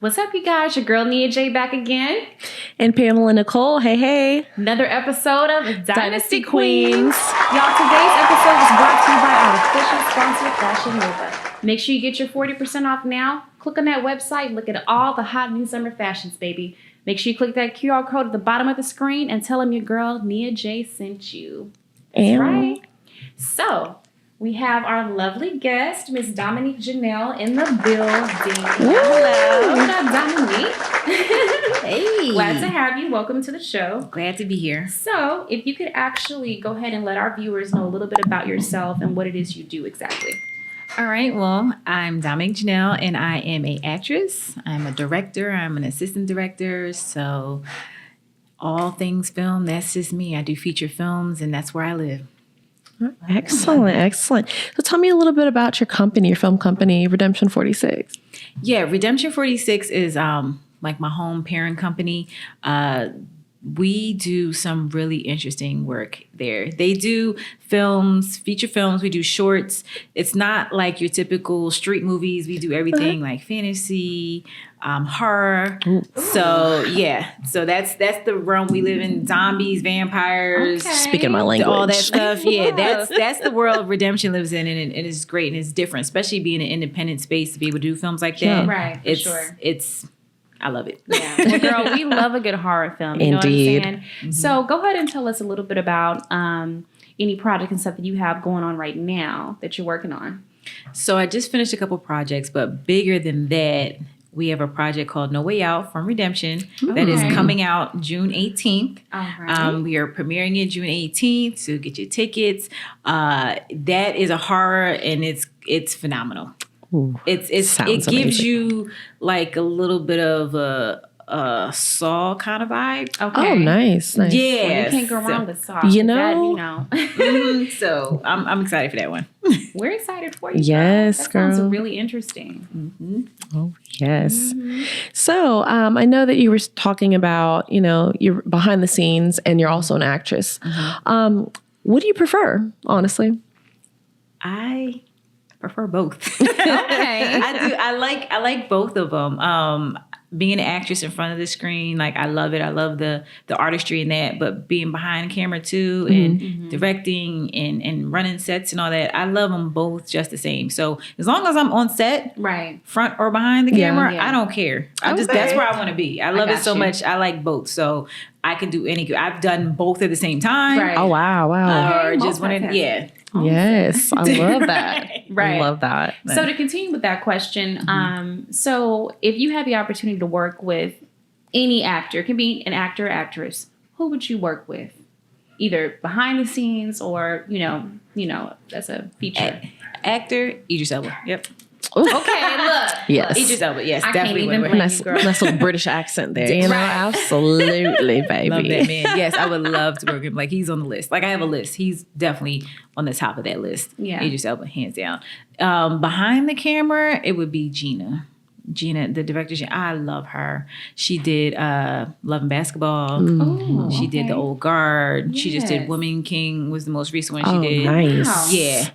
What's up, you guys? Your girl NiaJ back again. And Pamela Nicole. Hey, hey. Another episode of Dynasty Queens. Y'all, today's episode is brought to you by our official sponsor, Fashion Nova. Make sure you get your 40% off now. Click on that website and look at all the hot new summer fashions, baby. Make sure you click that QR code at the bottom of the screen and tell them your girl NiaJ sent you. That's right. So, we have our lovely guest, Miss Dominique Janelle, in the building. Hello. What up, Dominique? Hey. Glad to have you. Welcome to the show. Glad to be here. So, if you could actually go ahead and let our viewers know a little bit about yourself and what it is you do exactly. All right. Well, I'm Dominique Janelle, and I am an actress. I'm a director. I'm an assistant director. So, all things film, that's just me. I do feature films, and that's where I live. Excellent, excellent. So tell me a little bit about your company, your film company, Redemption 46. Yeah, Redemption 46 is like my home parent company. We do some really interesting work there. They do films, feature films. We do shorts. It's not like your typical street movies. We do everything like fantasy, horror. Ooh. So yeah, so that's the realm we live in. Zombies, vampires. Okay. Speaking my language, all that stuff. Yeah, that's the world Redemption lives in, and it's great and it's different, especially being an independent space to be able to do films like that. Yeah, right, It's I love it. Yeah. Well, girl, we love a good horror film. You Indeed. know what I'm saying? Mm-hmm. So go ahead and tell us a little bit about any project and stuff that you have going on right now that you're working on. So I just finished a couple projects, but bigger than that, we have a project called No Way Out from Redemption that is coming out June 18th. All right. We are premiering it June 18th, so get your tickets. That is a horror, and it's phenomenal. Ooh, it gives you like a little bit of a Saw kind of vibe. Okay. Oh, nice. Well, Yeah, you can't go wrong with Saw. You know. So I'm excited for that one. We're excited for you. Yes, girl. That sounds really interesting. Mm-hmm. Oh, yes. Mm-hmm. So I know that you were talking about, you're behind the scenes and you're also an actress. Mm-hmm. What do you prefer, honestly? I prefer both. Okay. I do. I like both of them. Being an actress in front of the screen, like I love it. I love the artistry in that, but being behind the camera too, and directing and running sets and all that, I love them both just the same. So as long as I'm on set, right, front or behind the camera, I don't care. That's where I want to be. I love it so much. I like both. So I can do any. I've done both at the same time. Right. Oh wow. Or just when Yes, I love that. Right. I love that. So to continue with that question, so if you had the opportunity to work with any actor, it can be an actor or actress, who would you work with? Either behind the scenes or, that's a feature. Actor, Idris Elba. Yep. Ooh. Okay, look. Yes. Idris Elba, yes, I definitely. Can't even blame nice, you, girl. nice little British accent there, Absolutely, baby. Love that man. Yes, I would love to work with him. Like, he's on the list. Like, I have a list. He's definitely on the top of that list. Yeah. Idris Elba, hands down. Behind the camera, it would be Gina. Gina, the director, I love her. She did Love and Basketball. Ooh, she did The Old Guard. Yes. She just did Woman King was the most recent one she did. Nice. Wow. Yeah.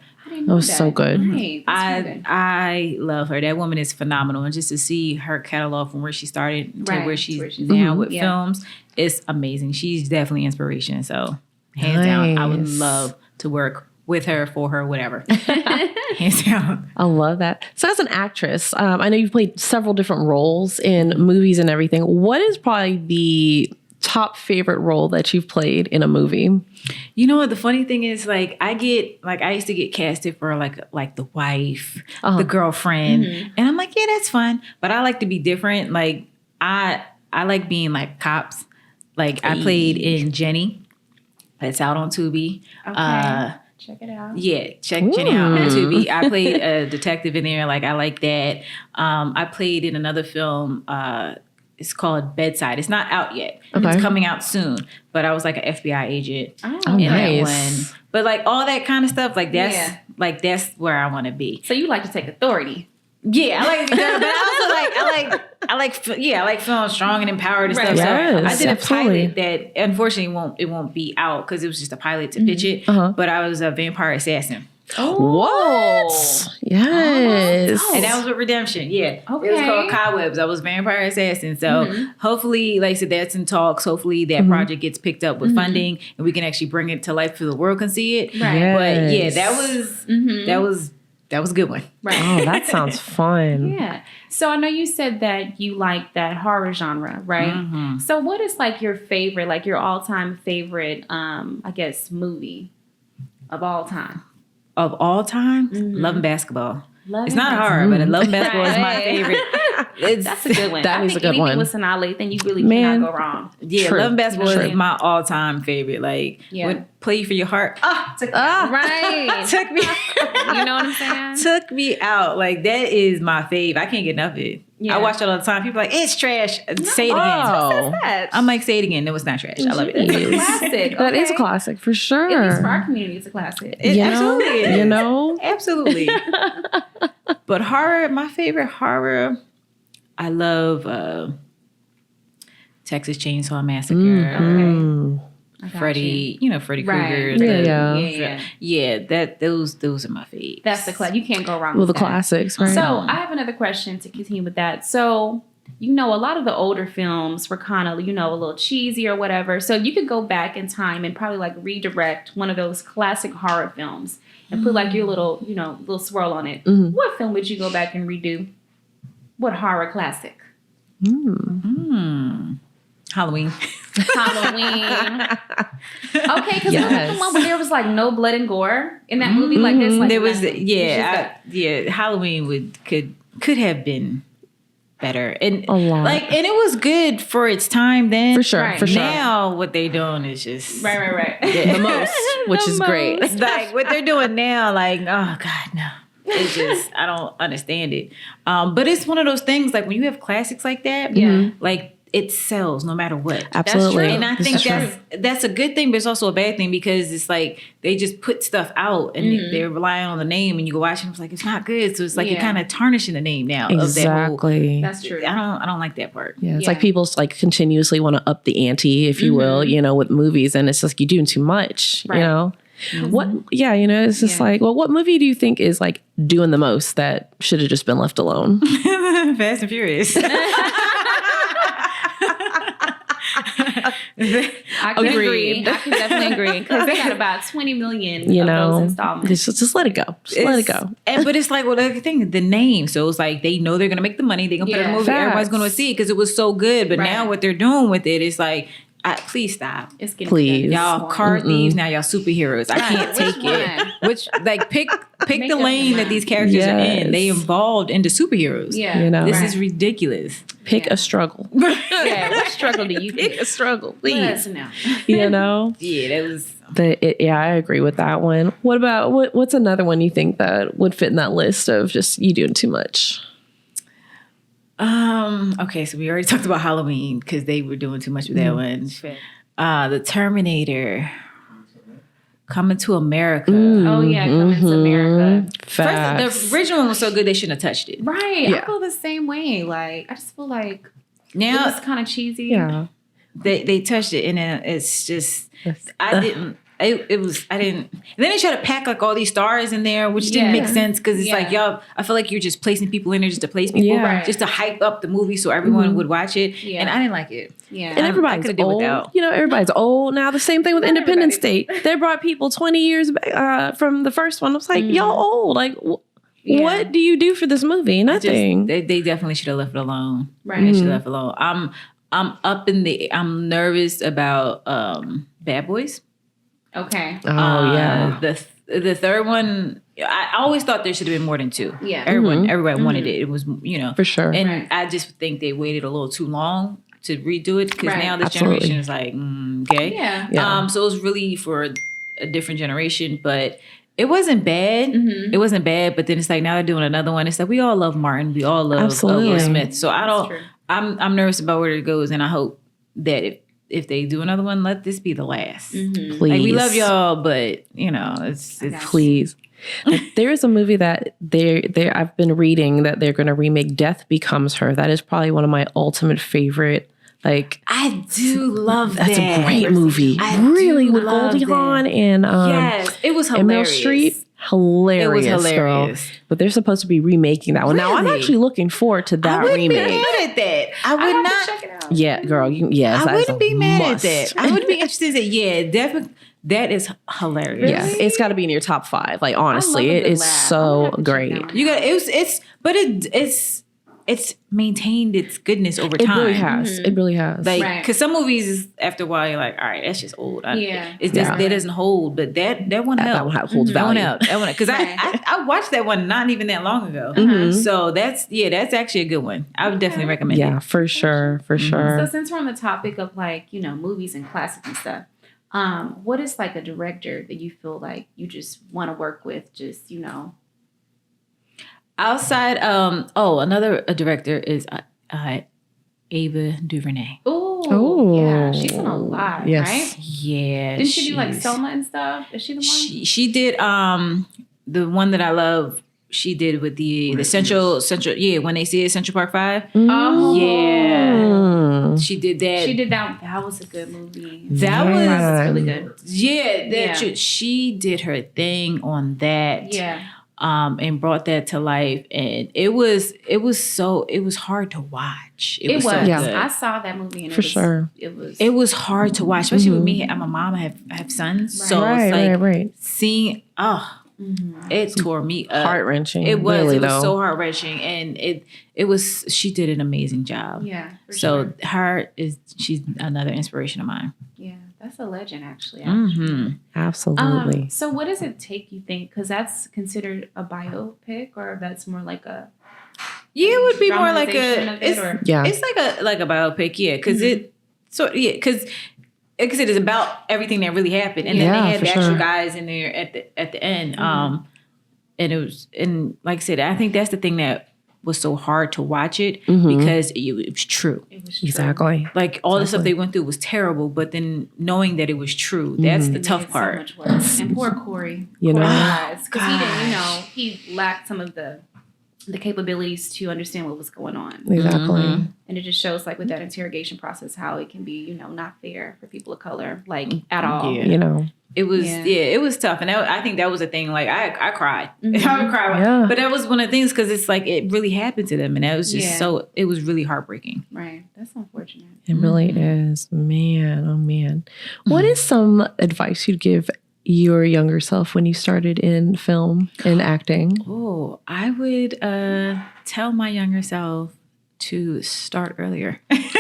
That was so good. Right. I love her. That woman is phenomenal. And just to see her catalog from where she started to where she's now mm-hmm. with films, it's amazing. She's definitely inspiration. So hands down, I would love to work with her, for her, whatever. Hands down. I love that. So as an actress, I know you've played several different roles in movies and everything. What is probably the top favorite role that you've played in a movie? You know what? The funny thing is, like, I used to get casted for like the wife, the girlfriend. And I'm like, yeah, that's fun. But I like to be different. Like, I like being like cops. Like, I played in Jenny. It's out on Tubi. Okay. Check it out. Yeah, check Jenny out on Tubi. I played a detective in there. Like, I like that. I played in another film. It's called Bedside. It's not out yet. Okay. It's coming out soon. But I was like an FBI agent in nice. that one. But like all that kind of stuff, like that's where I want to be. So you like to take authority. Yeah, I like, but I like feeling strong and empowered and stuff. Yes, so I did a absolutely. pilot that unfortunately it won't be out because it was just a pilot to pitch it. But I was a vampire assassin. What? Yes. And that was with Redemption. Yeah. Okay. It was called Cobwebs. I was Vampire Assassin. So hopefully, like I said, that's in talks. Hopefully that project gets picked up with funding and we can actually bring it to life so the world can see it. Right. Yes. But yeah, that was a good one. Right. Oh, that sounds fun. Yeah. So I know you said that you like that horror genre, right? So what is like your favorite, like your all-time favorite, I guess, movie of all time? Of all time, Love and Basketball. Love It's and not horror, but Love and Basketball is my Right. favorite. That's a good one. That I is think a good anything one. with Sanaa then you really Man. cannot go wrong. Yeah, True. Love and Basketball True. is my all-time favorite. Like, Yeah. when Play for Your Heart. Right. Took me You know what I'm saying? took me out. Like, that is my fave. I can't get enough of it. Yeah. I watch it all the time. People are like, it's trash. Say it again. Oh, I'm like, say it again. No, it's not trash. I love it. It's a classic. that is a okay? classic for sure. At least for our community, it's a classic. It You know? absolutely is. You know? Absolutely. But horror, my favorite horror, I love Texas Chainsaw Massacre. Mm. I got Freddy, Freddy Right. Krueger. Yeah. Yeah, those are my faves. That's the class. You can't go wrong Well, with the that. classics, right? So I have another question to continue with that. So, a lot of the older films were kind of, a little cheesy or whatever. So you could go back in time and probably like redirect one of those classic horror films and put like your little, little swirl on it. What film would you go back and redo? What horror classic? Halloween. Halloween. Okay, because Yes. the one where there was like no blood and gore in that movie. Like there's like There was nothing. It's just Halloween could have been better. And A lot. and it was good for its time then. For sure, Right. for sure. Now what they're doing is just right. The most, which is great. It's like what they're doing now, like, oh God, no. It's just I don't understand it. But it's one of those things like when you have classics like that, Yeah. like it sells no matter what. Absolutely. true. And I This think is true. that's a good thing, but it's also a bad thing because it's like they just put stuff out and they're relying on the name, and you go watch it and it's like it's not good. So it's like you're kind of tarnishing the name now of that whole. Exactly. That's true. I don't like that part. Yeah, it's Yeah. like people like continuously want to up the ante, if you will, with movies, and it's like you're doing too much, Right. What? Yeah, it's just like, well, what movie do you think is like doing the most that should have just been left alone? Fast and Furious. I can agree. I can definitely agree because they got about 20 million of those installments. Just let it go. Just let it go. But it's like, well, the thing, the name. So it's like they know they're gonna make the money. They're gonna put it in a movie. Facts. Everybody's gonna see it because it was so good. But Right. now what they're doing with it is like, please stop. It's getting Please. Y'all car thieves, now y'all superheroes. I can't Which take it. one? Which pick Make the up lane your that mind. these characters are in. They Yes. evolved into superheroes. Yeah. This Right. is ridiculous. Pick Yeah. a struggle. Yeah. What struggle do you Pick pick? a struggle, Let please. us know. Yeah, Yeah, that was. I agree with that one. What about what's another one you think that would fit in that list of just you doing too much? Okay, so we already talked about Halloween because they were doing too much with that one. The Terminator, Coming to America. Oh yeah, coming to America. Facts. First, the original one was so good they shouldn't have touched it. Right. Yeah. I feel the same way. Like I just feel like it Now was kind of cheesy. Yeah. they touched it and it's just I didn't. It was I didn't. And then they try to pack like all these stars in there, which didn't make Yeah. sense because it's Yeah. like y'all. I feel like you're just placing people in there just to place people, Yeah. Right. just to hype up the movie so everyone would watch it. Yeah. And I didn't like it. Yeah. And I everybody's could've did old. without. Everybody's old now. The same thing with Independence Day. They brought people 20 years back, from the first one. I was like, y'all old. Like, Yeah. what do you do for this movie? Nothing. They definitely should have left it alone. Right. They should have left it alone. I'm nervous about Bad Boys. Okay. Oh, yeah. The third one, I always thought there should have been more than two. Yeah. Everybody wanted it. It was, For sure. And Right. I just think they waited a little too long to redo it because Right. now this Absolutely. generation is like, okay. Yeah. Yeah. So it was really for a different generation, but it wasn't bad. Mm-hmm. It wasn't bad, but then it's like now they're doing another one. It's like we all love Martin. We all love Absolutely. Will Smith. So I don't. true. I'm nervous about where it goes, and I hope that if they do another one, let this be the last. Please. Like we love y'all, but it's Please. There is a movie that I've been reading that they're going to remake. Death Becomes Her. That is probably one of my ultimate favorite. Like, I do love that's that. a great movie. I Really, do with love Goldie that. Hawn and Yes, it was and Meryl hilarious. Streep. hilarious, It was hilarious. girl. But they're supposed to be remaking that one. Now, I'm Really? actually looking forward to that I wouldn't remake. be mad at that. I would I have not. to check it out. Yeah, girl. Yes, I that is wouldn't a be mad must. at that. I would be interested in that. Yeah, definitely. That is hilarious. Yeah, it's got to be in your top 5. Like, honestly, I love a it good is laugh. so I'm gonna have to check great. that one You got it's maintained its goodness over It time. really has. It really has. Like, Right. because some movies, after a while, you're like, all right, that's just old. Yeah. It's just, Yeah. that doesn't hold. But that one held. that one holds That one value. held. That one, because Right. I watched that one not even that long ago. So that's actually a good one. I would definitely recommend Yeah, it. for sure. For sure. So since we're on the topic of like, movies and classics and stuff, what is like a director that you feel like you just want to work with? Just, Outside, another director is Ava DuVernay. Oh, yeah. She's in a lot, Yes. right? Yeah. Didn't she do like she's- Selma and stuff? Is she the one? She did the one that I love. She did with the Central when they see it Central Park 5. Oh. Yeah. She did that. She did that. That was a good movie. That was Yeah. really good. She did her thing on that. Yeah. And brought that to life, and it was hard to watch. It was. so Yeah. good. I saw that movie and For sure. It was It was hard to watch, especially with me. I'm a mom. I have sons, so Right, it's like right. seeing. It tore me up. Heart-wrenching. It was. Really, It was though. so heart wrenching, and it was. She did an amazing job. Yeah. For So sure. she's another inspiration of mine. Yeah, that's a legend actually. Mm-hmm. Absolutely. So what does it take, you think? Because that's considered a biopic, or that's more like a Yeah, it would be more like dramatization a. of it, or- It's like a biopic, yeah, because because like I said, it's about everything that really happened, and then Yeah, they had for the actual sure. guys in there at the end. And it was, and like I said, I think that's the thing that was so hard to watch it because it was true. it was true. Exactly. Like all the stuff they went through was terrible, but then knowing that it was true, that's the It tough made it part. So much worse. And poor Corey. You know? because he didn't, he lacked some of the capabilities to understand what was going on. Exactly. And it just shows, like, with that interrogation process, how it can be, not fair for people of color, like, at all. Yeah. You know. It was, Yeah. it was tough. And I think that was a thing. Like, I cried. Mhm. I would cry. Yeah. But that was one of the things because it's like, it really happened to them. And that was just Yeah. it was really heartbreaking. Right. That's unfortunate. It really is. Man, oh man. What is some advice you'd give your younger self when you started in film and acting? Oh, I would tell my younger self to start earlier. Because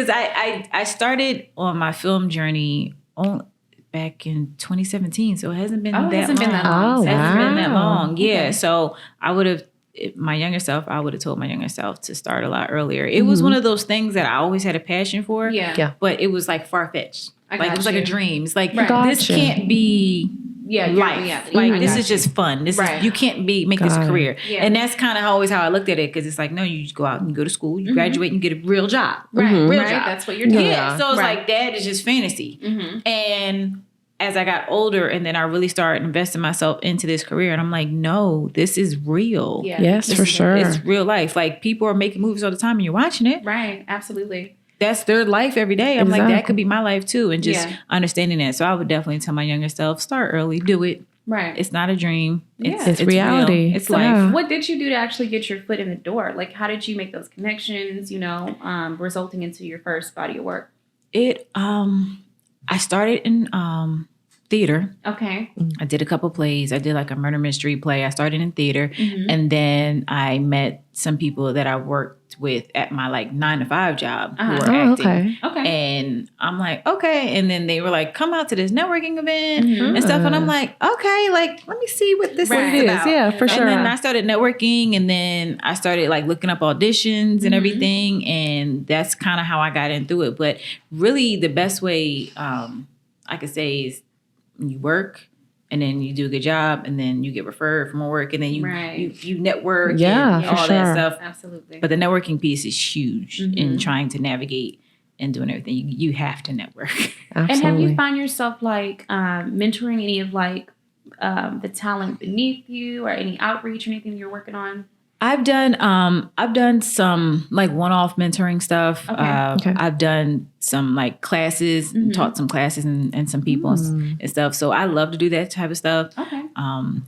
I started on my film journey back in 2017, so it hasn't been that hasn't long. been that long. Oh, It hasn't been that wow. long. Yeah. Okay. So I would have my younger self. I would have told my younger self to start a lot earlier. It was one of those things that I always had a passion for. Yeah. Yeah. But it was like far fetched. I Like it got was like you. a dream. It's like Right. this Gotcha. can't be Yeah. your life. reality. Like I this got is you. just fun. This Right. is you can't make this Got a it. career. Yeah. And that's kind of always how I looked at it because it's like no, you just go out and you go to school, you graduate and you get a real job. Right. Real Right. job. That's what you're doing. Yeah. So it's Right. like that is just fantasy. Mm-hmm. And as I got older and then I really started investing myself into this career and I'm like, no, this is real. Yeah. Yes, This for is- sure. It's real life. Like people are making movies all the time and you're watching it. Right. Absolutely. That's their life every day. I'm like, that Exactly. could be my life too. And just Yeah. understanding that. So I would definitely tell my younger self, start early, do it. Right. It's not a dream. Yeah. It's reality. Real. It's So, life. yeah. What did you do to actually get your foot in the door? Like, how did you make those connections, resulting into your first body of work? I started in theater. Okay. I did a couple plays. I did like a murder mystery play. I started in theater. Mhm. And then I met some people that I worked with at my like 9-to-5 job who were Oh, acting. okay. Okay. And I'm like, okay. And then they were like, come out to this networking event Mhm. and stuff. And I'm like, okay, like, let me see what this Right. is It is, about. yeah, for And sure. then I started networking and then I started like looking up auditions and Mhm. everything. And that's kind of how I got into it. But really the best way I could say is you work and then you do a good job and then you get referred for more work and then Right. you network Yeah, and for all sure. that stuff. Absolutely. But the networking piece is huge in Mhm. trying to navigate and doing everything. You have to network. And Absolutely. have you found yourself like mentoring any of like the talent beneath you or any outreach or anything you're working on? I've done some like one-off mentoring stuff. Okay. I've done some like classes, taught some classes and some people and stuff. So I love to do that type of stuff. Okay.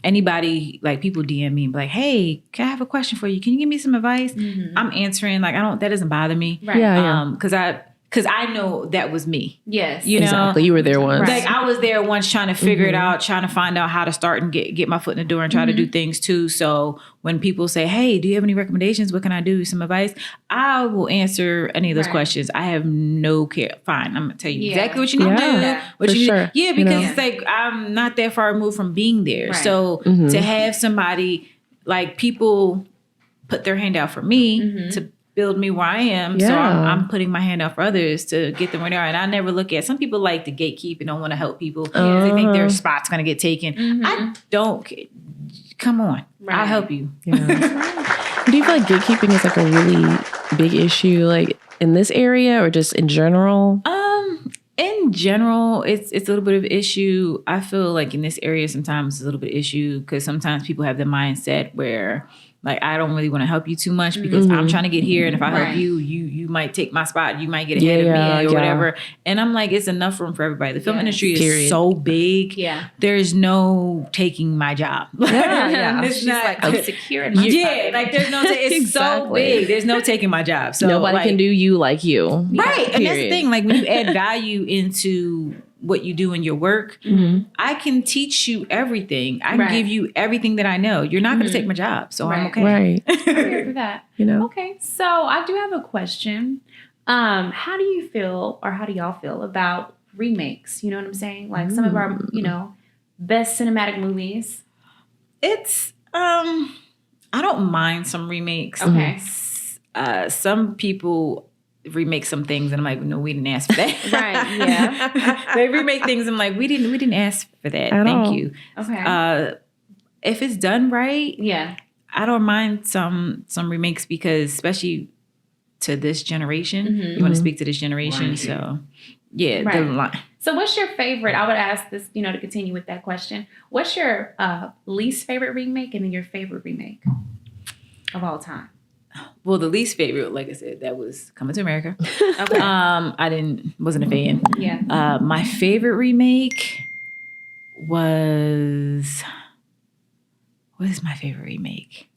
Anybody, like people DM me and be like, hey, can I have a question for you? Can you give me some advice? I'm answering. Like that doesn't bother me. Right. Yeah. Because I know that was me. Yes. You know? Exactly. You were there once. Like I was there once trying to figure it out, trying to find out how to start and get my foot in the door and try to do things too. So when people say, hey, do you have any recommendations? What can I do? Some advice? I will answer any of those questions. I have no care. Fine. I'm going to tell you exactly what you need to do. What for you sure. Yeah, because it's like I'm not that far removed from being there. Right. So to have somebody, like people put their hand out for me to build me where I am. So I'm putting my hand out for others to get them where they are. And I never look at, some people like to gatekeep and don't want to help people because they think their spot's going to get taken. I don't. Come on. I'll help you. Yeah. Do you feel like gatekeeping is like a really big issue, like in this area or just in general? In general, it's a little bit of an issue. I feel like in this area sometimes it's a little bit of issue because sometimes people have the mindset where like I don't really want to help you too much because I'm trying to get here, and if I help you, you might take my spot, you might get ahead of me or whatever. And I'm like, it's enough room for everybody. The film industry is so big. Yeah, there's no taking my job. It's not like I'm secure. Like there's no. It's so big. There's no taking my job. So nobody can do you like you, right? And that's the thing. Like when you add value into what you do in your work, I can teach you everything. I can give you everything that I know. You're not going to take my job, so I'm okay. Right. I'm here for that. You know. Okay, so I do have a question. How do you feel, or how do y'all feel about remakes? You know what I'm saying? Like some of our, best cinematic movies. It's I don't mind some remakes. Okay. Some people remake some things and I'm like, no, we didn't ask for that. Right. Yeah. They remake things. I'm like, we didn't ask for that. Thank you. Okay. If it's done right, I don't mind some remakes because especially to this generation, you want to speak to this generation. Right. So So what's your favorite? I would ask this, to continue with that question. What's your least favorite remake and then your favorite remake of all time? Well, the least favorite, like I said, that was Coming to America. Okay. Wasn't a fan. Yeah. My favorite remake was, what is my favorite remake?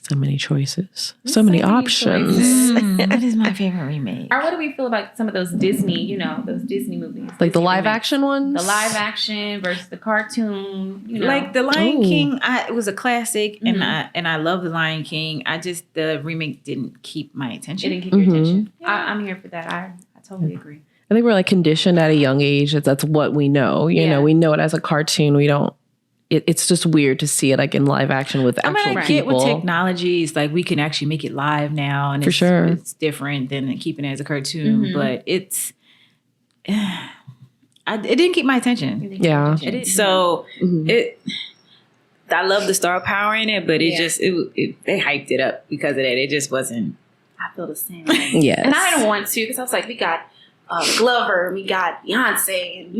So many choices. So many options. What is my favorite remake? Or what do we feel about some of those Disney, those Disney movies? Like the live action ones? The live action versus the cartoon, Like The Lion King, it was a classic and I love The Lion King. The remake didn't keep my attention. It didn't keep your attention. Yeah. I'm here for that. I totally agree. I think we're like conditioned at a young age. That's what we know. You know, we know it as a cartoon. We don't. It's just weird to see it like in live action with actual people. Get with technology, it's like we can actually make it live now, and it's different than keeping it as a cartoon. But it didn't keep my attention. I love the star power in it, but they hyped it up because of that. It just wasn't. I feel the same way. Yes, and I didn't want to because I was like, we got Glover, we got Beyonce, and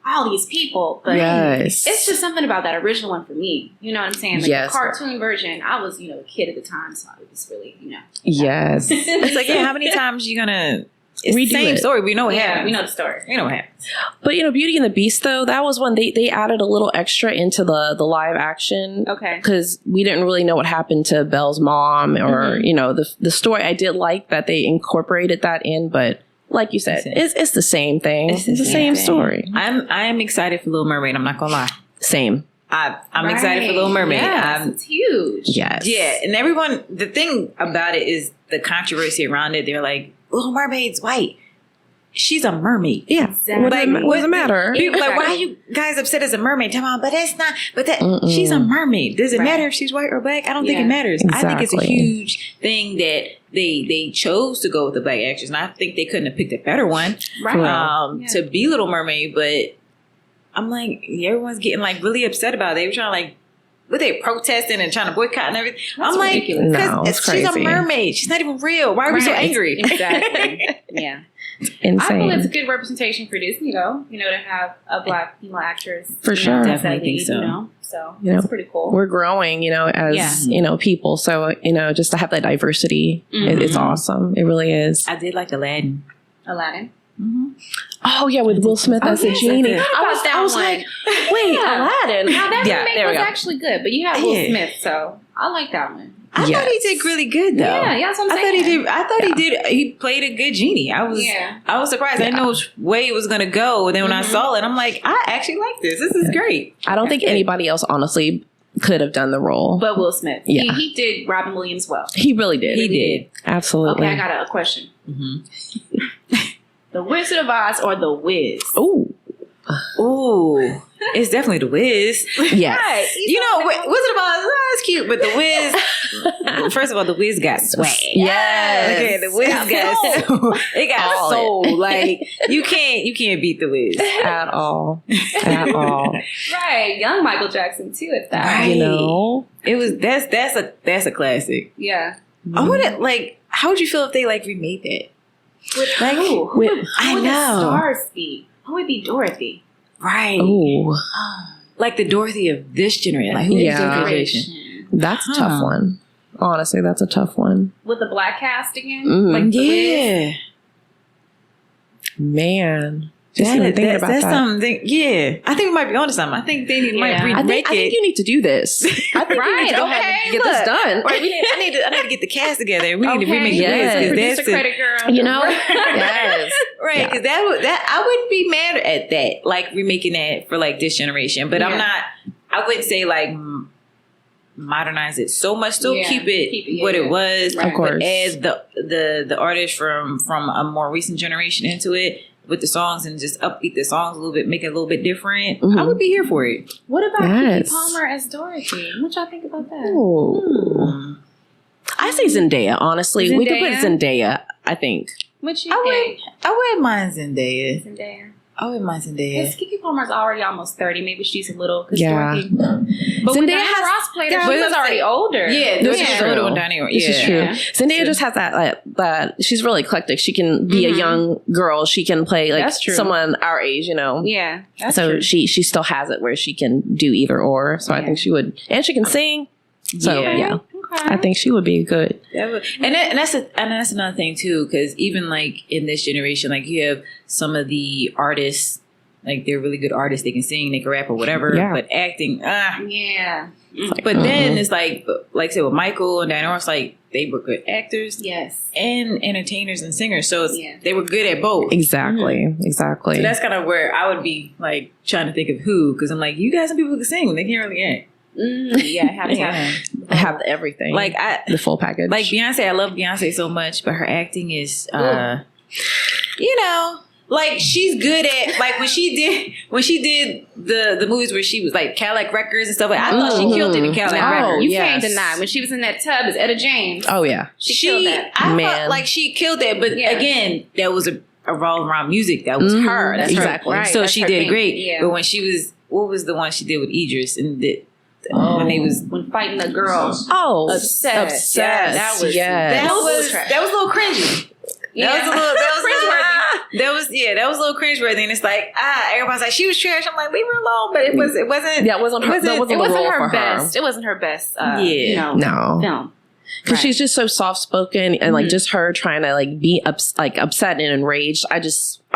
all these people, but it's just something about that original one for me. You know what I'm saying? Like the cartoon version, I was, a kid at the time, so it was really, Yes. It's like, how many times are you gonna it's the same story. We know what happens. We know the story. We know what happens. But Beauty and the Beast though, that was one they added a little extra into the live action. Okay. Because we didn't really know what happened to Belle's mom or, the story. I did like that they incorporated that in, but like you said, it's the same thing. It's the same story. I am excited for Little Mermaid. I'm not gonna lie. Same. I'm excited for Little Mermaid. Yes, it's huge. Yes. Yeah, and everyone. The thing about it is the controversy around it. They're like, Little Mermaid's white. She's a mermaid. Yeah. Exactly. What does it matter? People like, why are you guys upset as a mermaid? Tell me, but that's not. But she's a mermaid. Does it matter if she's white or black? I don't think it matters. Exactly. I think it's a huge thing that they chose to go with the black actress, and I think they couldn't have picked a better one to be Little Mermaid. But I'm like, everyone's getting like really upset about it. They were trying to like what they protesting and trying to boycott and everything. That's I'm like, ridiculous. No, because it's she's a crazy. mermaid. She's not even real. Why are we so Right. angry? Exactly. Yeah. I Insane. feel it's a good representation for Disney, though. To have a black female actress. For sure. Definitely think so. So You know, it's pretty cool. We're growing, as, people. So, just to have that diversity, it's awesome. It really is. I did like Aladdin. Aladdin. Oh, yeah, with Will Smith as a yes, I genie. did. I was like, wait, Yeah. Aladdin. Now that Yeah, remake there we was go. actually good, but you have Will Yeah. Smith, so I like that one. I thought he did really good though. Yeah, that's what I'm I thought he saying. did. I thought he did. He played a good genie. I was surprised. I didn't know which way it was gonna go. And then when I saw it, I'm like, I actually like this. This is great. I don't think anybody else, honestly, could have done the role. But Will Smith. Yeah. He did Robin Williams well. He really did. He did. Absolutely. Okay, I got a question. Mm-hmm. The Wizard of Oz or The Wiz? Ooh. Ooh, it's definitely the Wiz. Yes. Right. Wizard of Oz, that's cute, but the Wiz. First of all, the Wiz got swag. Yes. Okay, the Wiz got soul. It got All soul. Like you can't beat the Wiz. At all. At all. Right. Young Michael Jackson, too, at that. Right. It was that's a classic. Yeah. I wouldn't how would you feel if they remade that? Like, who with- would I the know. stars be? Who would be Dorothy? Right. Ooh. Like the Dorothy of this generation. Like who is Yeah. Dorothy generation? That's a tough one. Honestly, that's a tough one. With the black cast again? Mhm. Like The Wiz? Yeah. Man. Just even thinking about that's that. something. Yeah. I think we might be onto something. I think they might Yeah. remake I think it. you need to do this. I think you need Right, to go ahead okay, and get this look. done. Right, I need to get the cast together. We need to Okay, remake yes. the Wiz Producer because that's credit girl. Yes. right. Yeah. Because that I wouldn't be mad at that, remaking that for this generation. But Yeah. I'm not. I wouldn't say modernize it so much. Still Yeah, keep it yeah, what yeah. it was. Right. Of course. But add the artist from a more recent generation into it with the songs and just upbeat the songs a little bit, make it a little bit different. Mhm. I would be here for it. What about Yes. Keke Palmer as Dorothy? What y'all think about that? Ooh. I say Zendaya, honestly. We could put Zendaya, I think. What you I think? wouldn't mind Zendaya. Zendaya. I wouldn't mind Zendaya. Because Keke Palmer's already almost 30. Maybe she's a little. Yeah. Dorothy. But when Zendaya Diana has- Ross played her, Yeah, she but was already older. Yeah, This this is is true. true. Down here. This is Yeah. true. Yeah. Zendaya just has that she's really eclectic. She can be a young girl. She can play That's true. someone our age, Yeah. That's so true. she still has it where she can do either or. So I Yeah. think she would, and she can sing. So Yeah. yeah, Okay. I think she would be good. And that's another thing too, because even in this generation, you have some of the artists, they're really good artists. They can sing, they can rap, or whatever. Yeah. But acting, Yeah. But then it's like I said with Michael and Diana Ross, they were good actors Yes. and entertainers and singers. So Yeah. they were good at both. Exactly. Exactly. So that's kind of where I would be trying to think of who, because I'm you got some people who can sing, they can't really act. Yeah. Have to have. I have everything. The full package. Beyonce, I love Beyonce so much, but her acting is, she's good at when she did the movies where she was Cadillac Records and stuff. I thought she killed it in Cadillac Oh, Records. You yes. can't deny when she was in that tub as Etta James. oh yeah. She killed that. I Man. felt she killed that, but Yeah. again, that was a all around music. That was her. That's Exactly. her. Right, So that's she her did thing. great. Yeah. But when she was, what was the one she did with Idris and when they was When fighting the girl. Oh, Obsessed. Yeah, that was- yes. that was trash. a little cringy. Yeah. That was a little cringeworthy, and it's everybody's like she was trash. I'm leave her alone, but it wasn't. That wasn't her. That wasn't It the wasn't role her for best. It wasn't her best. Yeah. No. Film. Because Right. she's just so soft spoken and just her trying to be upset and enraged. I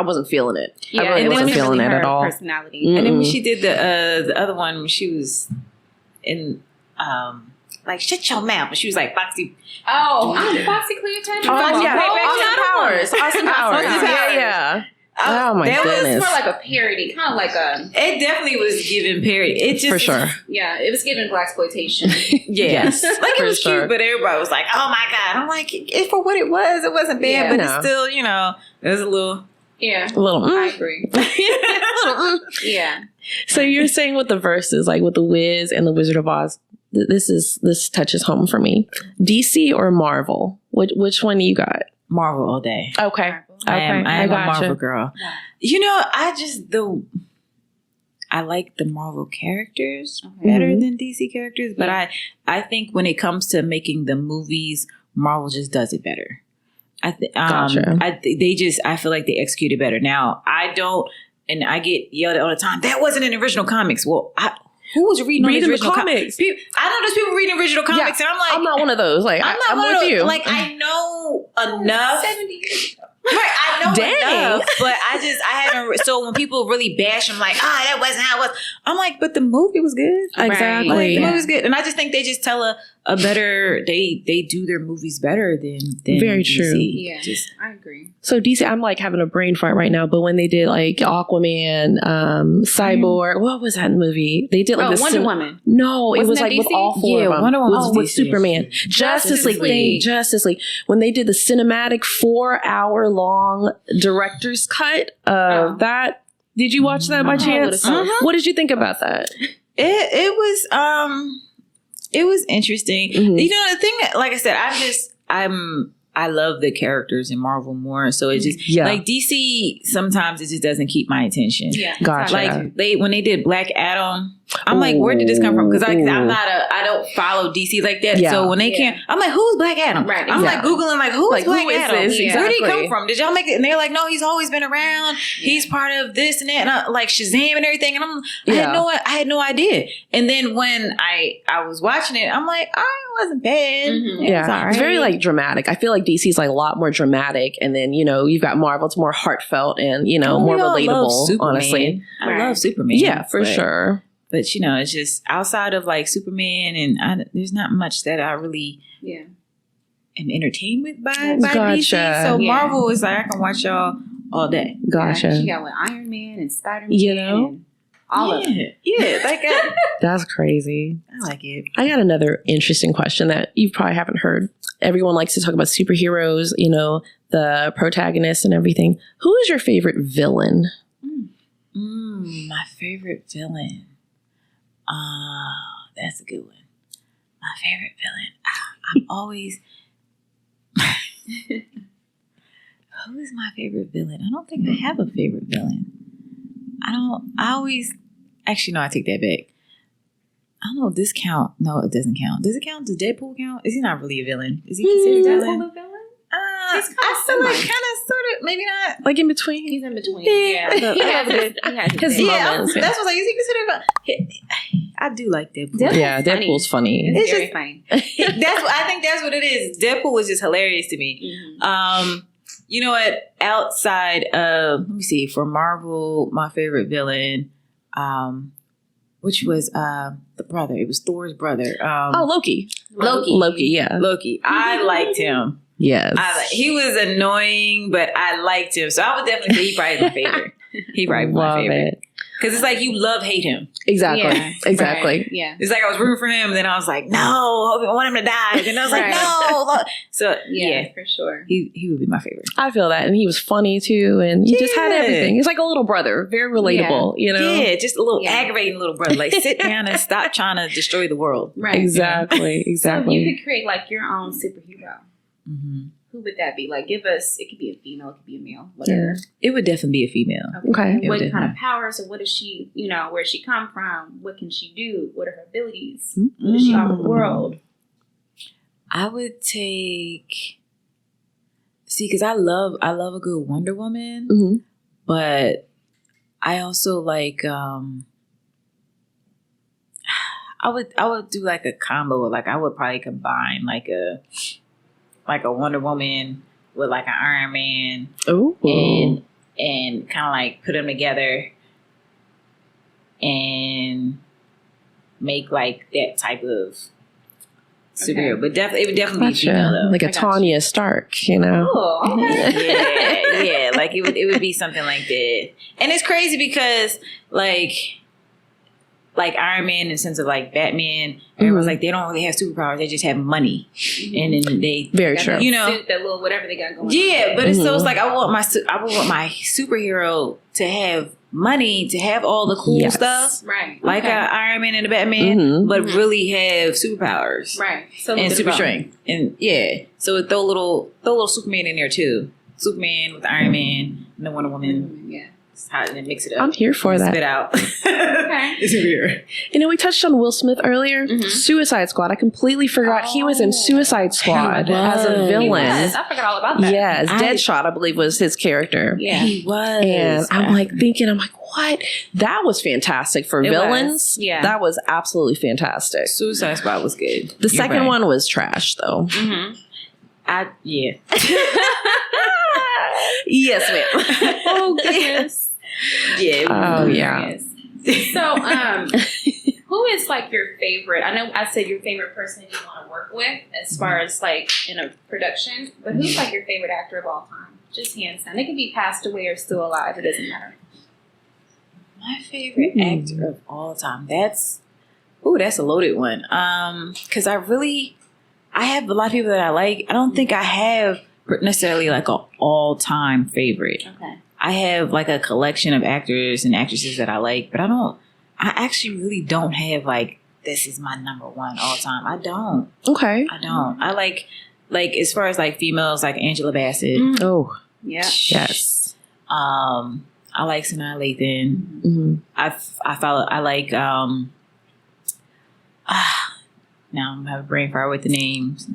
wasn't feeling it. I really it wasn't feeling it her at all. Personality. Mm. And then when she did the other one, when she was in shut your mouth, but she was Foxy. Oh, Foxy Cleotine. Oh, yeah. Austin Powers. Austin Powers. Yeah. Oh my That was goodness. It's more like a parody, kind of like a. It definitely was given parody. It just For sure. Yeah, it was given blaxploitation. Yes. Yes, it for was sure. cute, but everybody was oh my God. I'm it for what it was. It wasn't bad, Yeah. but No. it's still, it was a little. Yeah, A little. I agree. Yeah, So you're saying with the verses, with the Wiz and the Wizard of Oz, this touches home for me. DC or Marvel? Which one you got? Marvel all day. Okay. I am a gotcha. Marvel girl. Yeah. I just I like the Marvel characters better than DC characters, but I think when it comes to making the movies, Marvel just does it better. I feel like they execute it better. Now, I don't, and I get yelled at all the time, that wasn't an original comics. Well, who was reading original comics? I know there's people reading original comics, and I'm like, I'm not one of those. Like, I'm with you. Like, I know enough. 70 years ago. Right, I know enough, but I haven't. So when people really bash, I'm like, that wasn't how it was. I'm like, but the movie was good. Exactly, like, the movie was good, and I just think they just tell a better. They do their movies better than very DC. true. Yeah, I agree. So DC, I'm like having a brain fart right now. But when they did like Aquaman, Cyborg, what was that movie? They did like Wonder Woman. No, it was like with all four of them. Wonder Woman was with Superman, Justice League. When they did the cinematic 4-hour-long director's cut of that, did you watch that by chance? What did you think about that? It was interesting. Mm-hmm. You know, the thing, like I said, I love the characters in Marvel more. So it just like DC, sometimes it just doesn't keep my attention. Yeah, gotcha. Like when they did Black Adam, I'm like, where did this come from? Because I don't follow DC like that. Yeah. So when they can't, I'm like, who's Black Adam? Right. I'm like Googling like, who's Black Adam? Exactly. Where did he come from? Did y'all make it? And they're like, no, he's always been around. He's part of this and that, and like Shazam and everything. And I had no idea. And then when I was watching it, I'm like, it wasn't bad. Mm-hmm. It's very like dramatic. I feel like DC's like a lot more dramatic, and then you've got Marvel. It's more heartfelt and more relatable. Honestly, I love Superman. Yeah, for sure. But it's just outside of like Superman, and there's not much that I really am entertained with by DC. So Marvel is like, I can watch y'all all day. Gotcha. She got Iron Man and Spider-Man. And all of it. Yeah, like that's crazy. I like it. I got another interesting question that you probably haven't heard. Everyone likes to talk about superheroes, the protagonist and everything. Who is your favorite villain? My favorite villain. That's a good one. My favorite villain. I'm always. Who is my favorite villain? I don't think I have a favorite villain. Actually, no, I take that back. I don't know if this count. No, it doesn't count. Does it count? Does Deadpool count? Is he not really a villain? Is he considered a villain? I feel like kind of, sort of, maybe not. Like in between? He's in between. Yeah. He has his moments. That's what he's considered. I do like Deadpool. Deadpool's funny. It's very funny. I think that's what it is. Deadpool was just hilarious to me. Mm-hmm. You know what? Outside of, let me see, for Marvel, my favorite villain, which was the brother. It was Thor's brother. Loki. Loki. I liked him. Yes. He was annoying, but I liked him. So I would definitely say he probably is my favorite. He probably my favorite. Because it's like you hate him. Exactly. Yeah. Exactly. Right. Yeah. It's like I was rooting for him, and then I was like, no, I want him to die. And I was like, no. So yeah, for sure. He would be my favorite. I feel that. And he was funny too. And he just had everything. He's like a little brother. Very relatable, Yeah, just a little aggravating little brother. Like, sit down and stop trying to destroy the world. Right. Exactly. So you could create like your own superhero. Mm-hmm. Who would that be? Like, give us, it could be a female, it could be a male, whatever. It would definitely be a female. Okay. What kind of powers, or what is she, where she come from? What can she do? What are her abilities? Mm-hmm. What does she offer the world? I would take, because I love a good Wonder Woman, but I also like, I would do like a combo. Like, I would probably combine like a Wonder Woman with like an Iron Man. Ooh. And kind of like put them together and make like that type of superhero. Okay. But it would definitely be female though. Like a Tanya Stark, Oh, okay. yeah. Like it would be something like that. And it's crazy because like Iron Man in the sense of like Batman, everyone's like, they don't really have superpowers, they just have money. And then they very true. Suit, that little whatever they got going on. But it's so it's like I would want my superhero to have money, to have all the cool stuff. Right. Like Iron Man and the Batman, but really have superpowers. Right. So and super strength. And so throw a little Superman in there too. Superman with Iron Man and the Wonder Woman. Yeah. It's hot and then mix it up. I'm here for that. Spit out. Okay. It's weird. You know, we touched on Will Smith earlier. Suicide Squad. I completely forgot he was in Suicide Squad as a villain. Yes, I forgot all about that. Yes, Deadshot, I believe, was his character. Yeah. He was. And I'm like, what? That was fantastic for villains. was, yeah. That was absolutely fantastic. Suicide Squad was good. The second one was trash, though. Yeah. Yes, ma'am. Oh, goodness. Yeah. Oh, yeah. So, who is like your favorite? I know I said your favorite person you want to work with as far as like in a production, but who's like your favorite actor of all time? Just hands down. They can be passed away or still alive. It doesn't matter. My favorite actor of all time. That's a loaded one. Because I have a lot of people that I like. I don't think I have necessarily like an all-time favorite. Okay. I have like a collection of actors and actresses that I like, but I actually really don't have like, this is my number one all time. I don't. Okay. I don't. I like as far as like females, like Angela Bassett. Oh, Yeah. yes. I like Sanaa Lathan. Mm-hmm. I like now I'm having a brain fire with the names.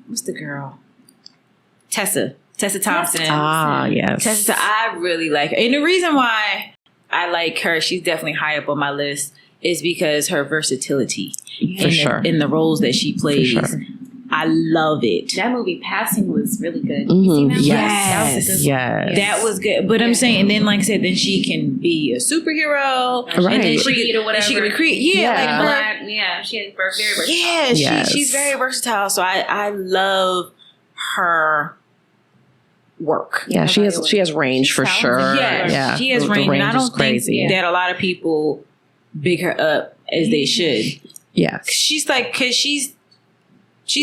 What's the girl? Tessa Thompson. Ah, yes. Tessa, I really like her. And the reason why I like her, she's definitely high up on my list, is because her versatility in the roles that she plays. For sure. I love it. That movie Passing was really good. Mm-hmm. You seen that? Yes. That was a good Yes. That was good. But I'm saying, and then like I said, then she can be a superhero. Right. And then Creed or whatever. She can be Creed. Yeah. Yeah. Like her, Black, yeah, she is very versatile. yeah, Yes. she's very versatile. So I love her work. Yeah, she has range for sure. Yes, Yeah, she has the range. And I is don't crazy. think that a lot of people big her up as they should. Yeah, She's like, because she's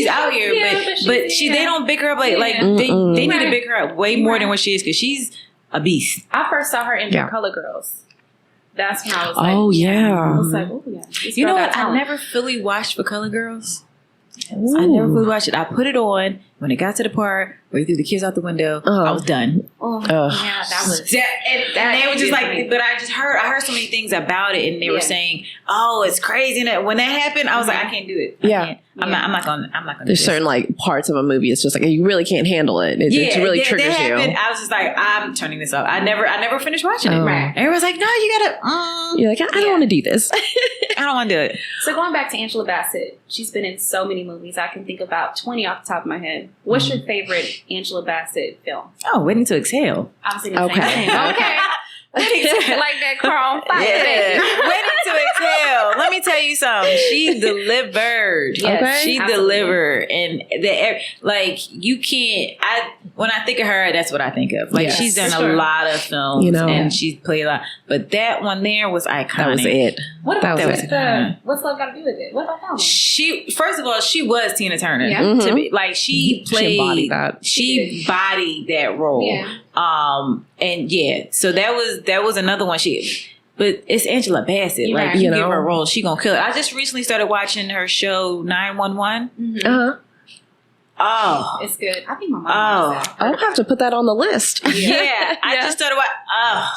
out here, Yeah, but she's- they don't big her up like Yeah. they need to Right. big her up way more than what she is, because she's a beast. I first saw her in Yeah. Color Girls. That's when I was like, Oh, I yeah. was like, oh yeah. This You know girl what? got I talent. never fully watched For Color Girls. I never fully watched it. I put it on when it got to the part where he threw the kids out the window. I was done. Oh, Ugh. yeah, that was. And they were just like, but I heard so many things about it, and they were saying, "Oh, it's crazy." And when that happened, I was like, I can't do it. I'm not gonna. There's do certain like parts of a movie. It's just like you really can't handle it. It really that triggers you. happened. I was just like, I'm turning this off. I never finished watching it. Oh. Right. Everyone's like, no, you gotta. You're like, I don't want to do this. I don't want to do it. So going back to Angela Bassett, she's been in so many movies. I can think about 20 off the top of my head. What's your favorite Angela Bassett film? Oh, Waiting to Exhale. Obviously, the Okay. same thing. Okay. Like that Carl Fire. Yeah. Waiting to Exhale. Let me tell you something. She delivered. Yes, Okay. She absolutely. delivered, and you can't. When I think of her, that's what I think of. Like Yes. she's done For sure. a lot of films, You know. and she's played a lot. But that one there was iconic. That was it. What about That was it. what's love got to do with it? What about that one? She, first of all, she was Tina Turner. Yeah. Mhm. To be, like she played, embodied that. She bodied that role. Yeah. And yeah, so that was another one. But it's Angela Bassett. You're Like right. you You give know. her a role, she gonna kill it. I just recently started watching her show 911. Mhm. Uh-huh. Oh, It's good. I think my mom Oh. knows that. I'll have to put that on the list. yeah. I just started watching. Oh,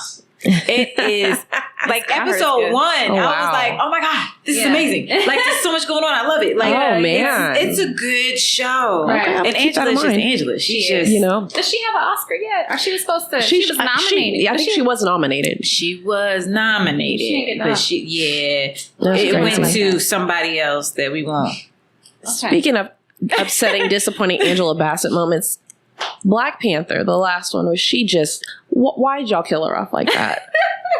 it is like I heard it's episode good. 1. Oh, I wow. was like, oh my god, this is Yeah. amazing. Like there's so much going on. I love it. Like Oh, man. it's a good show. Right. I'll And keep that in Angela's just mind. Angela. She's She is. just You know, Does she have an Oscar yet? Or she was supposed to? She was nominated. I think she was nominated. She was nominated, She didn't get but that. That's it went crazy. to somebody else that we won't. Okay. Speaking of upsetting, disappointing Angela Bassett moments, Black Panther, the last one, was she just? Why did y'all kill her off like that?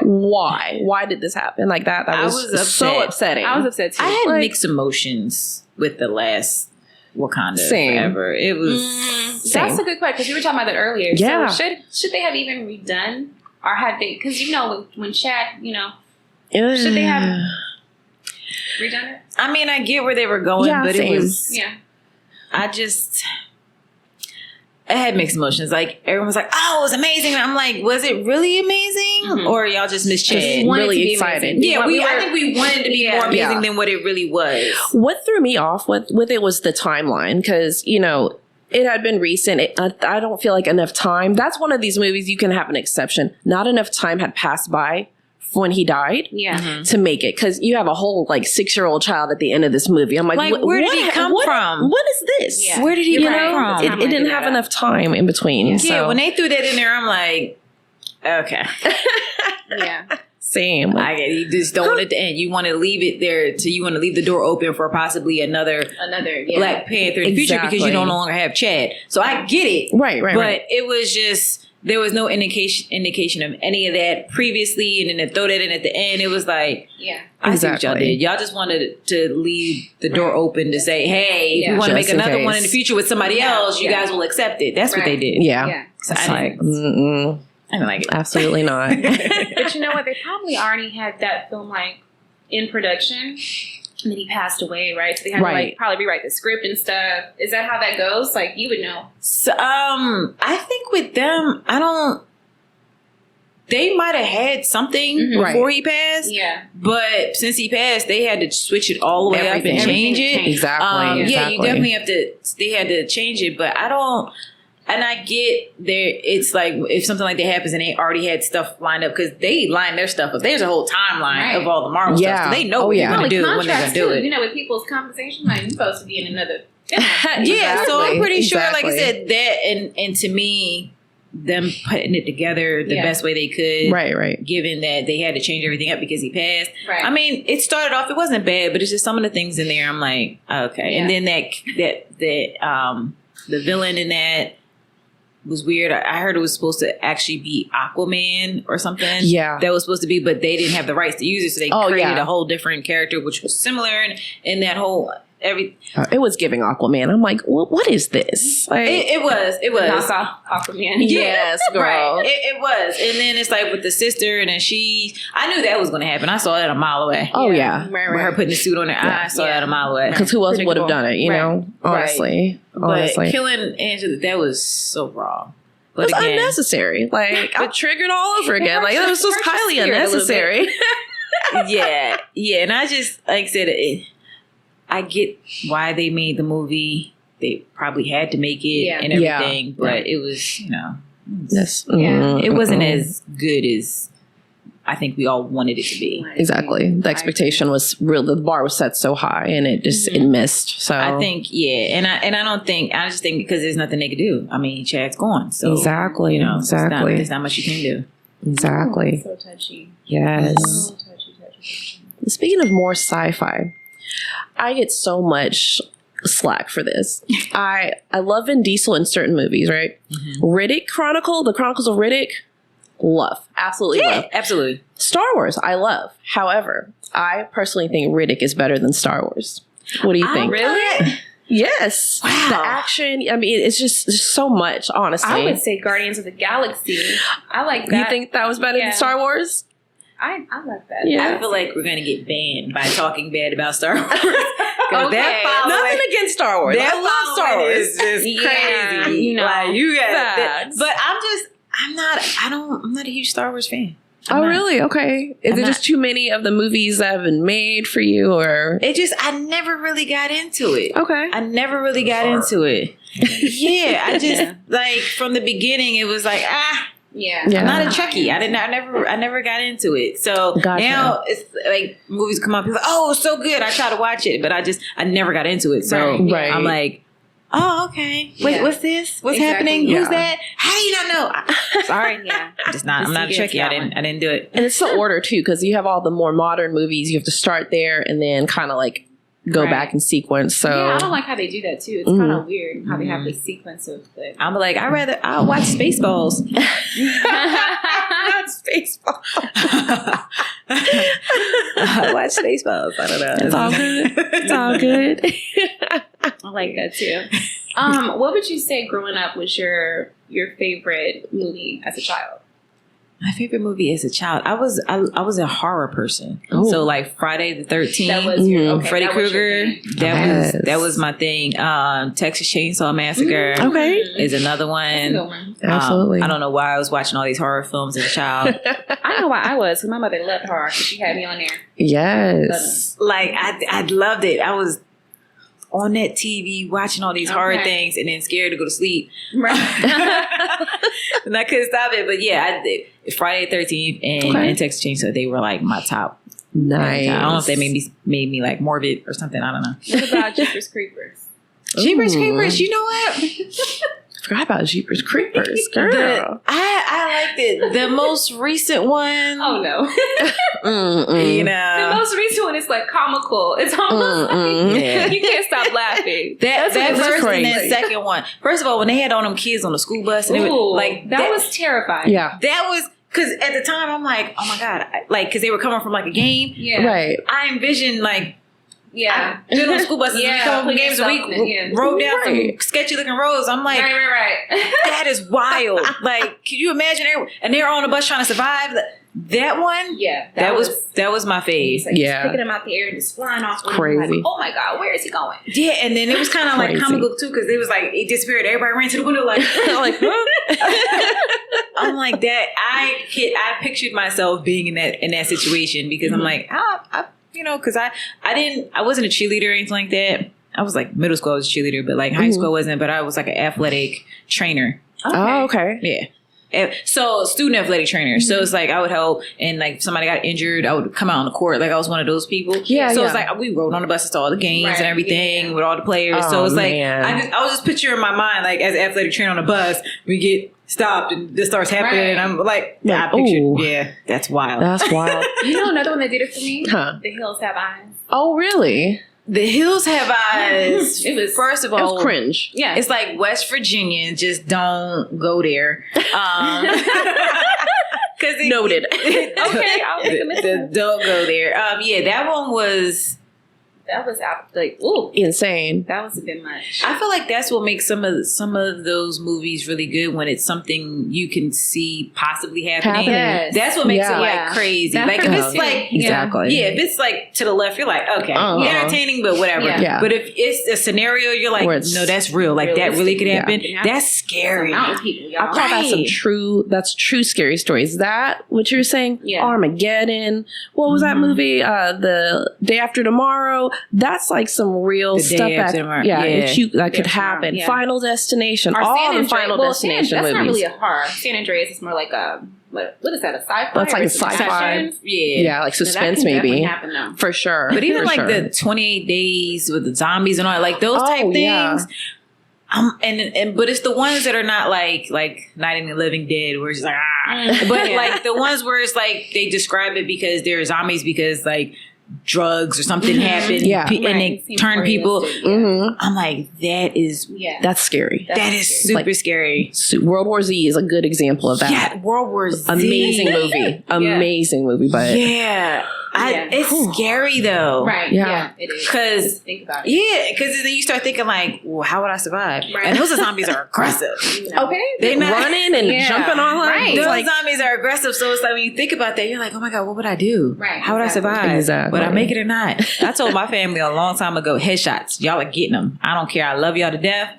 Why? Why did this happen like that? That I was, was so upset. upsetting. I was upset too. I had Like- mixed emotions with the last Wakanda Same. Forever. It was That's Same. a good question because you were talking about that earlier. Yeah. So should they have even redone, or had they? Because when Chad, should they have redone it? I mean, I get where they were going, Yeah, but same. it was. Yeah. I had mixed emotions. Like everyone was like, "Oh, it was amazing." And I'm like, "Was it really amazing, Mhm. or y'all just missed Chad?" wanted to really be excited. amazing. Yeah, We I were- think we wanted to be Yeah. more amazing Yeah. than what it really was. What threw me off with it was the timeline because it had been recent. I don't feel like enough time. That's one of these movies you can have an exception. Not enough time had passed by when he died to make it, because you have a whole like 6-year-old child at the end of this movie. I'm like, where did he come from? What is this? Yeah. Where did he come from? It didn't have enough time in between. Yeah, so. when they threw that in there, I'm like, okay. Yeah. Same. Like, you just don't want it to end. You want to leave it there, you want to leave the door open for possibly another Black Panther in the future, because you don't no longer have Chad. So I get it. Right. But it was just, there was no indication of any of that previously, and then to throw that in at the end, it was like, I see what y'all did. Y'all just wanted to leave the door open to say, hey, if we want to make another one in the future with somebody else, you guys will accept it. That's what they did. Yeah. So I didn't like it. Absolutely not. But you know what? They probably already had that film like in production, and then he passed away, right? So they had to like probably rewrite the script and stuff. Is that how that goes? Like, you would know. So, I think with them, they might have had something before he passed. Yeah. But since he passed, they had to switch it all the way up and change it. Exactly. Yeah, you definitely have to. They had to change it, but I don't. And I get there. It's like if something like that happens and they already had stuff lined up, because they line their stuff up. There's a whole timeline of all the Marvel stuff, so they know what they're going to do when they're going to do it. You know, with people's compensation, like, you're supposed to be in another. Yeah, so I'm pretty sure, like I said, that and to me, them putting it together the best way they could, right. Given that they had to change everything up because he passed. Right. I mean, it started off, it wasn't bad, but it's just some of the things in there. I'm like, okay, and then the villain in that was weird. I heard it was supposed to actually be Aquaman or something. Yeah. That was supposed to be, but they didn't have the rights to use it, so they created a whole different character, which was similar in that whole it was giving Aquaman. I'm like, what is this? Like, it was Aquaman. Yes, girl. Right. It was. And then it's like with the sister, and then I knew that was going to happen. I saw that a mile away. Oh yeah. With her putting the suit on her eye, I saw that a mile away. Because who else would have done it, you know? Honestly. But killing Angela, that was so wrong. But it's unnecessary. Like, I triggered all over again. Like, it was just highly unnecessary. Yeah. And I just, like I said, I get why they made the movie. They probably had to make it and everything, but it was, it wasn't as good as I think we all wanted it to be. Exactly. The expectation was real. The bar was set so high, and it just it missed. So I think, and I just think because there's nothing they could do. I mean, Chad's gone, so exactly, there's not much you can do. Exactly. So touchy. Yes. So touchy. Speaking of more sci-fi, I get so much slack for this. I love Vin Diesel in certain movies, right? Riddick the Chronicles of Riddick, love. Absolutely love. Absolutely. Star Wars, I love. However, I personally think Riddick is better than Star Wars. What do you think? Really? Yes. Wow. The action, I mean, it's just so much, honestly. I would say Guardians of the Galaxy. I like that. You think that was better than Star Wars? I love that. Yeah. I feel like we're going to get banned by talking bad about Star Wars. Nothing against Star Wars. I love Star Wars. Is just crazy. You know, like, you got but I'm not a huge Star Wars fan. Really? Okay. Is it just too many of the movies that have been made for you, or? I never really got into it. Okay. I never really got into it. Yeah. I just, like, from the beginning, it was like, I'm not a Trekkie. I never got into it. So now it's like movies come up, people like, oh, it's so good. I try to watch it, but I never got into it. So I'm like, oh, okay. Wait, what's this? What's happening? Who's that? How do you not know? Sorry. I'm not a Trekkie. I didn't do it. And it's the order too, because you have all the more modern movies. You have to start there and then kind of like go back in sequence. So I don't like how they do that too. It's kind of weird how they have this sequence of the. I'm like, I'll watch Spaceballs. Not Spaceballs. I watch Spaceballs. I don't know. It's all good. It's all good. I like that too. What would you say growing up was your favorite movie as a child? My favorite movie as a child, I was a horror person. Ooh. So like Friday the 13th, that was your Freddy Krueger. That was my thing. Texas Chainsaw Massacre, is another one. Absolutely. I don't know why I was watching all these horror films as a child. I know why I was, because my mother loved horror, because she had me on there. Yes, like I loved it. on that TV watching all these horror things and then scared to go to sleep. Right. And I couldn't stop it. But yeah, I did Friday the 13th and Texas Chainsaw. They were like my top. Nice. I don't know if they made me like morbid or something. I don't know. What about Jeepers Creepers? Jeepers Creepers, you know what? Forgot about Jeepers Creepers, girl. I liked it. The most recent one. Oh no. You know. The most recent one is like comical. It's almost like you can't stop laughing. That first crazy. and that second one. First of all, when they had all them kids on the school bus, and it was, like that was terrifying. Yeah. That was because at the time I'm like, oh my god, like because they were coming from like a game. Yeah. Right. I envisioned like. Yeah. Doing on school buses, we come from games a week, rode down some sketchy looking roads. I'm like, right. that is wild. Like, can you imagine? And they're on the bus trying to survive. That one, yeah, that was my fave. Like picking him out the air and just flying off. Crazy. Like, oh my god, where is he going? Yeah, and then it was kind of like comical too because it was like it disappeared. Everybody ran to the window like, huh? I'm like that. I pictured myself being in that situation because I'm like, you know, because I wasn't a cheerleader or anything like that. I was like middle school, I was a cheerleader, but like high school I wasn't. But I was like an athletic trainer. Oh, okay. Yeah. So student athletic trainer. So it's like I would help, and like if somebody got injured, I would come out on the court. Like I was one of those people. Yeah. So it's like we rode on the buses to all the games and everything with all the players. So it's like I was just picturing in my mind like as an athletic trainer on a bus, we get stopped and this starts happening, and I'm like, I pictured, that's wild. That's wild. You know another one that did it for me? Huh. The Hills Have Eyes. Oh, really? The Hills Have Eyes. It was first of all, it was cringe. Yeah, it's like West Virginia. Just don't go there. Noted. Okay, I'll make a list. Don't go there. Yeah, that one was. That was out like insane. That was a bit much. I feel like that's what makes some of those movies really good when it's something you can see possibly happening. Yes. That's what makes it like crazy. That like if it's like exactly. if it's like to the left, you're like okay, entertaining, but whatever. Yeah. But if it's a scenario, you're like no, that's real. Like that really could happen. Yeah. That's scary. People, I call that that's true scary stories. That what you're saying? Yeah. Armageddon. What was that movie? The Day After Tomorrow. That's like some real stuff that could happen. Yeah. Final Destination. Or all the Final Destination that's movies. Not really a horror. San Andreas is more like a what is that? A sci-fi? That's like a sci-fi. Yeah, like suspense maybe. Happen, for sure. But even like the 28 Days with the zombies and all like those type things. Yeah. But it's the ones that are not like Night of the Living Dead where it's like but like the ones where it's like they describe it because they're zombies because like drugs or something happened and they turn people. I'm like that's scary. That is super scary. World War Z is a good example of that. Yeah, World War Z. Amazing movie, but it's scary though. Right. Yeah, it is. Because think about it. Yeah, because then you start thinking like, well, how would I survive? Right. And those zombies are aggressive. Okay, they're not running and jumping on like right. Those zombies are aggressive. So it's like when you think about that, you're like, oh my god, what would I do? Right. How would I survive? Exactly. Would I make it or not? I told my family a long time ago, headshots. Y'all are getting them. I don't care. I love y'all to death.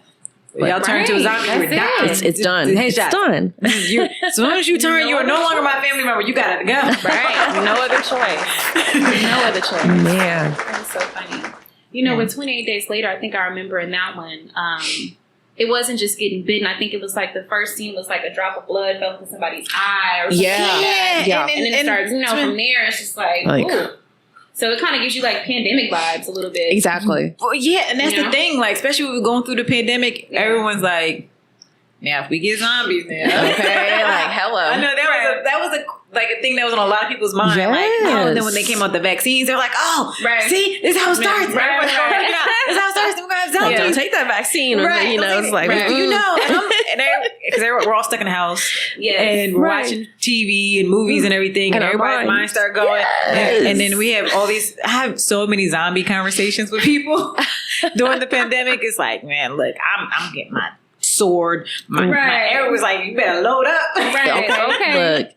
But y'all turn to a zombie, you're dying. It's done. It's done. As soon as you turn, you are no longer my family member. You gotta go. Right. No other choice. Man. That's so funny. You know, with 28 Days Later, I think I remember in that one, it wasn't just getting bitten. I think it was like the first scene was like a drop of blood fell into somebody's eye or something like that. And then it starts, from there, it's just like ooh. So it kind of gives you like pandemic vibes a little bit. Exactly. Well, yeah, and that's the thing. Like, especially when we're going through the pandemic, everyone's like, "Now, if we get zombies, now, okay, like hello." I know that was a thing that was on a lot of people's mind. Yes. Like, and then when they came out the vaccines, they're like, "Oh, see, this is how it starts. Right. This is how it starts. We're gonna have zombies. Don't take that vaccine." Right. You know, it's like you know, because we're all stuck in the house, and we're watching TV and movies and everything, and everybody's mind start going. Yes. And then we have all these. I have so many zombie conversations with people during the pandemic. It's like, man, look, I'm getting my sword. My arrow was like, you better load up. Right. Okay. Look.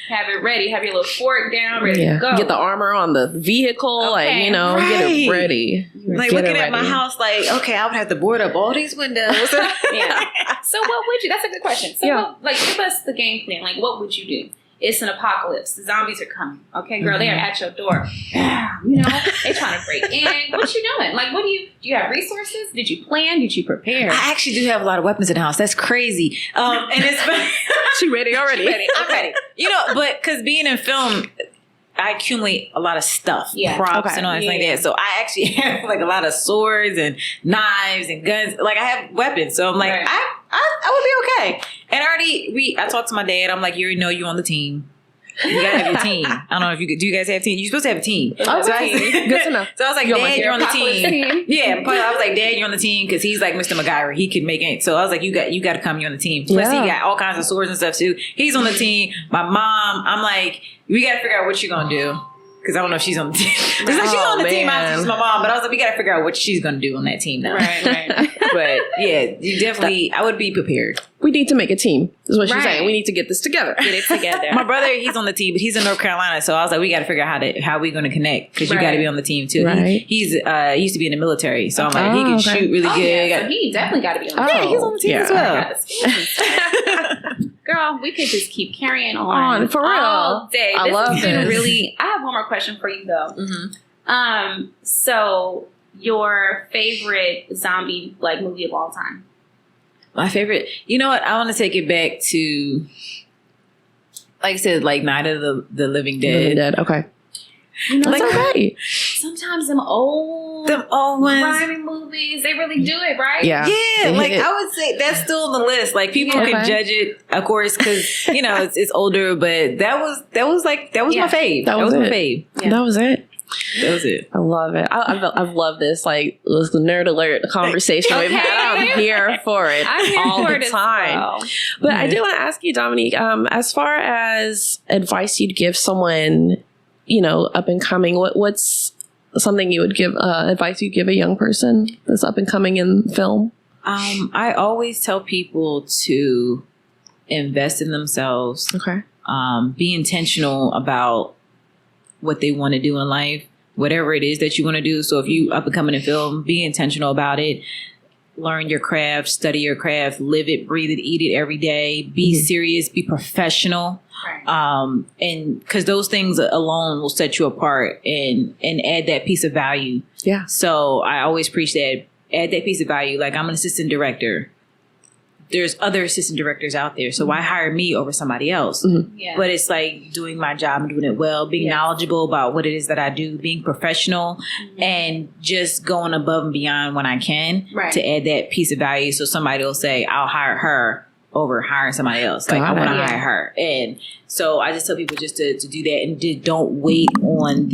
Have it ready. Have your little fork down, ready to go. Get the armor on the vehicle, get it ready. Like looking at my house, like, okay, I would have to board up all these windows. Yeah. So what would you? That's a good question. So, give us the game plan. Like, what would you do it's an apocalypse. The zombies are coming. Okay, girl, they are at your door. You know, they trying to break in. What you doing? Like, do you have resources? Did you plan? Did you prepare? I actually do have a lot of weapons in the house. That's crazy. And it's She ready already. I'm ready. You know, but because being in film, I accumulate a lot of stuff, props and all that like that. So I actually have like a lot of swords and knives and guns. Like I have weapons. So I'm like, I would be okay. And I talked to my dad. I'm like, you already know you're on the team. You gotta have your team. I don't know if do you guys have a team? You're supposed to have a team. Good to know. So I was like, Dad, you're on the team. Yeah, I was like, Dad, you're on the team because he's like Mr. MacGyver. He can make it. So I was like, you got to come. You're on the team. Plus, he got all kinds of swords and stuff too. He's on the team. My mom. I'm like, we got to figure out what you're gonna do. Because I don't know if she's on the team. It's like she's on the team. She's my mom. But I was like, we got to figure out what she's going to do on that team now. Right. But yeah, you definitely, I would be prepared. We need to make a team, is what she's saying. We need to get this together. Get it together. My brother, he's on the team, but he's in North Carolina. So I was like, we got to figure out how we're going to connect. Because you got to be on the team too. Right. He used to be in the military. So I'm like, he can shoot really good. Yeah, so he definitely got to be on the team. Yeah, he's on the team as well. Girl, we could just keep carrying on for real all day. I love has been this. really. I have one more question for you though. So your favorite zombie movie of all time? My favorite. You know what? I want to take it back to, like I said, like Night of the Living Dead. Okay. You know, okay. Sometimes them old ones, rhyming movies, they really do it, right? Yeah. Like I would say that's still on the list. Like people can judge it, of course, because you know it's older. But that was my fave. That was my fave. Yeah. That was it. That was it. I love it. I love this. Like this nerd alert conversation we've had. I'm here for it all the time. Well. But I do want to ask you, Dominique, as far as advice you'd give someone, you know, up and coming, what's something you would give, advice you'd give a young person that's up and coming in film? I always tell people to invest in themselves. Okay. Be intentional about what they want to do in life, whatever it is that you want to do. So if you up and coming in film, be intentional about it. Learn your craft, study your craft, live it, breathe it, eat it every day. Be serious, be professional. Right. And because those things alone will set you apart and add that piece of value. Yeah. So I always preach that. Add that piece of value. Like I'm an assistant director. There's other assistant directors out there. So why hire me over somebody else? Yeah. But it's like doing my job and doing it well, being knowledgeable about what it is that I do, being professional and just going above and beyond when I can to add that piece of value. So somebody will say, I'll hire her over hiring somebody else. Like I want to hire her. And so I just tell people just to do that and don't wait on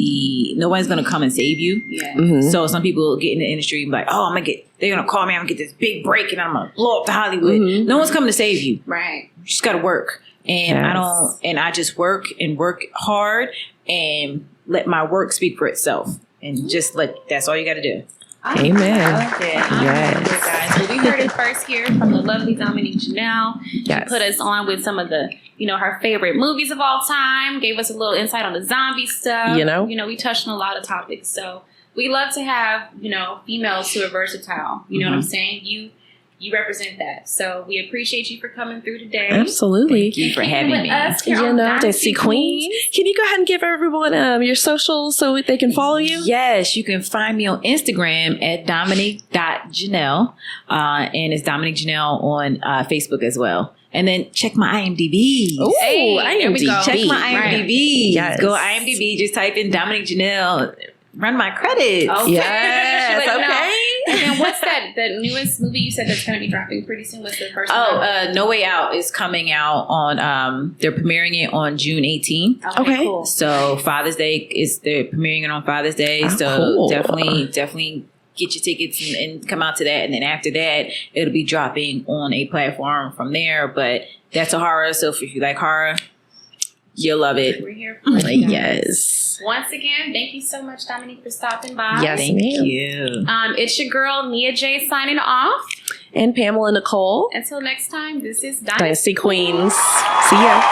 nobody's going to come and save you. Yeah. So some people get in the industry and be like, oh, they're going to call me, I'm going to get this big break and I'm going to blow up to Hollywood. No one's coming to save you. Right. You just got to work. And I just work and work hard and let my work speak for itself. And that's all you got to do. Amen. Yes. Guys. Well, we heard it first here from the lovely Dominique Janelle. Yes. She put us on with some of the, her favorite movies of all time, gave us a little insight on the zombie stuff. We touched on a lot of topics. So we love to have, females who are versatile. You know what I'm saying? You represent that. So we appreciate you for coming through today. Absolutely. Thank you for having me. Us Dynasty Queens. Can you go ahead and give everyone your socials so they can follow you? Yes, you can find me on Instagram at Dominique.Janelle. And it's Dominique Janelle on Facebook as well. And then check my IMDb. Oh, IMDb. Check my IMDb. Right. Yes. Go IMDb. Just type in Dominique Janelle. Run my credits. Okay. Yes. Okay. And then what's the newest movie you said that's going to be dropping pretty soon? What's the first one? No Way Out is coming out on, they're premiering it on June 18th. Okay. Cool. So Father's Day they're premiering it on Father's Day. So definitely get your tickets and come out to that. And then after that, it'll be dropping on a platform from there. But that's a horror. So if you like horror, you'll love it. We're here for it. Yes. Once again, thank you so much, Dominique, for stopping by. Yes, thank you. It's your girl, NiaJ, signing off. And Pamela Nicole. Until next time, this is Dynasty Queens. See ya.